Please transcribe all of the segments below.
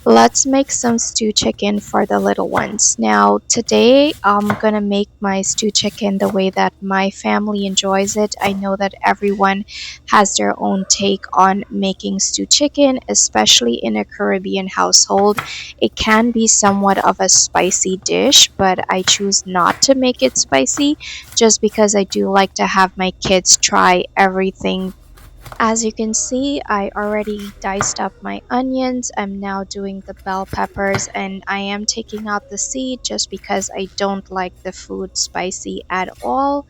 Let's make some stew chicken for the little ones. Now, today I'm gonna make my stew chicken the way that my family enjoys it. I know that everyone has their own take on making stew chicken, especially in a Caribbean household. It can be somewhat of a spicy dish, but I choose not to make it spicy just because I do like to have my kids try everything. As you can see, I already diced up my onions. I'm now doing the bell peppers and I am taking out the seed just because I don't like the food spicy at all.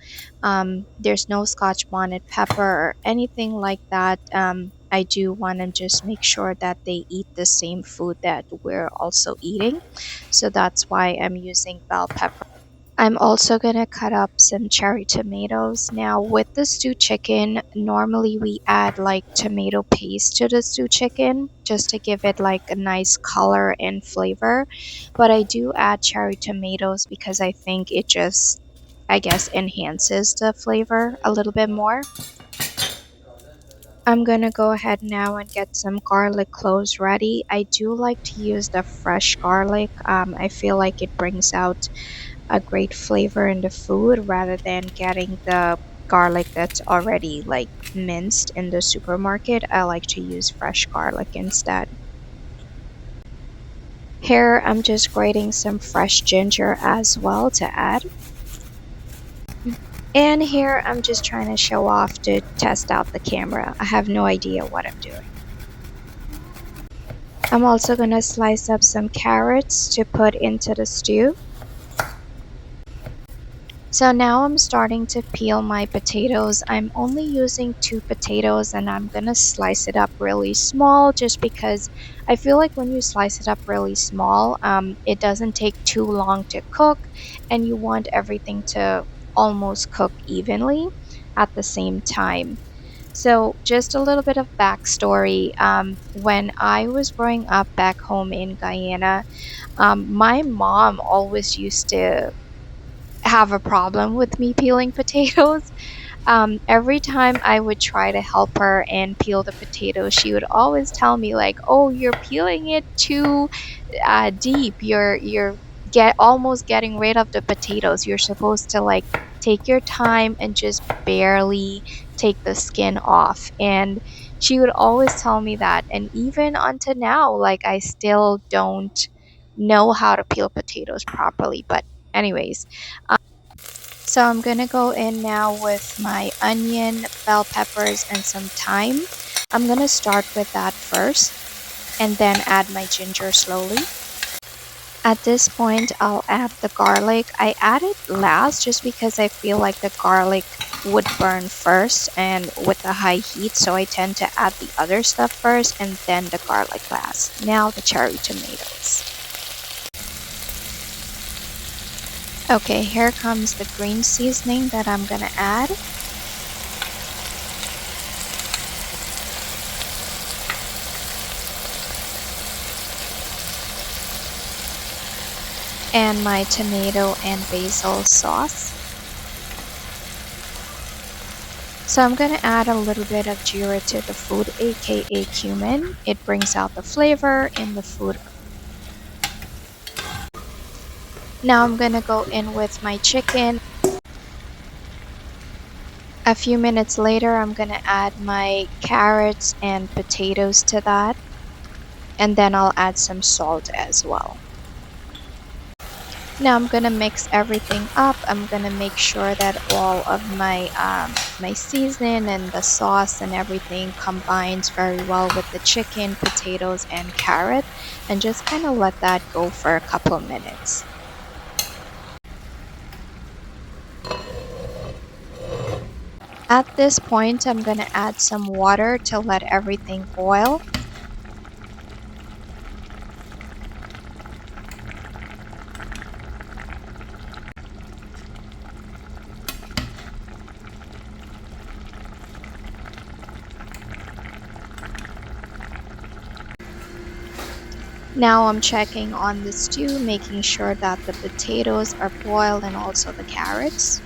There's no Scotch bonnet pepper or anything like that. I do want to just make sure that they eat the same food that we're also eating. So that's why I'm using bell pepper. I'm also gonna cut up some cherry tomatoes. Now, with the stew chicken, normally we add like tomato paste to the stew chicken just to give it like a nice color and flavor. But I do add cherry tomatoes because I think it just, I guess, enhances the flavor a little bit more. I'm gonna go ahead now and get some garlic cloves ready. I do like to use the fresh garlic. I feel like it brings out a great flavor in the food rather than getting the garlic that's already like minced in the supermarket. I like to use fresh garlic instead. Here, I'm just grating some fresh ginger as well to add. And here, I'm just trying to show off to test out the camera. I have no idea what I'm doing. I'm also going to slice up some carrots to put into the stew. So now I'm starting to peel my potatoes. I'm only using two potatoes and I'm gonna slice it up really small just because I feel like when you slice it up really small, it doesn't take too long to cook and you want everything to almost cook evenly at the same time. So, just a little bit of backstory. When I was growing up back home in Guyana, my mom always used to have a problem with me peeling potatoes. Every time I would try to help her and peel the potatoes, she would always tell me like, "Oh, you're peeling it too deep. You're get almost getting rid of the potatoes. You're supposed to like take your time and just barely take the skin off." And she would always tell me that. And even until now, like I still don't know how to peel potatoes properly. But anyways, so I'm gonna go in now with my onion, bell peppers, and some thyme. I'm gonna start with that first and then add my ginger slowly. At this point, I'll add the garlic. I add it last just because I feel like the garlic would burn first and with the high heat, so I tend to add the other stuff first and then the garlic last. Now the cherry tomatoes. Okay, here comes the green seasoning that I'm gonna add. And my tomato and basil sauce. So I'm going to add a little bit of jeera to the food, aka cumin. It brings out the flavor in the food. Now I'm going to go in with my chicken. A few minutes later, I'm going to add my carrots and potatoes to that. And then I'll add some salt as well. Now I'm gonna mix everything up. I'm gonna make sure that all of my seasoning and the sauce and everything combines very well with the chicken, potatoes, and carrot, and just kind of let that go for a couple of minutes. At this point, I'm gonna add some water to let everything boil. Now I'm checking on the stew, making sure that the potatoes are boiled and also the carrots.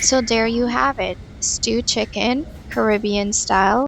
So there you have it, stewed chicken, Caribbean style.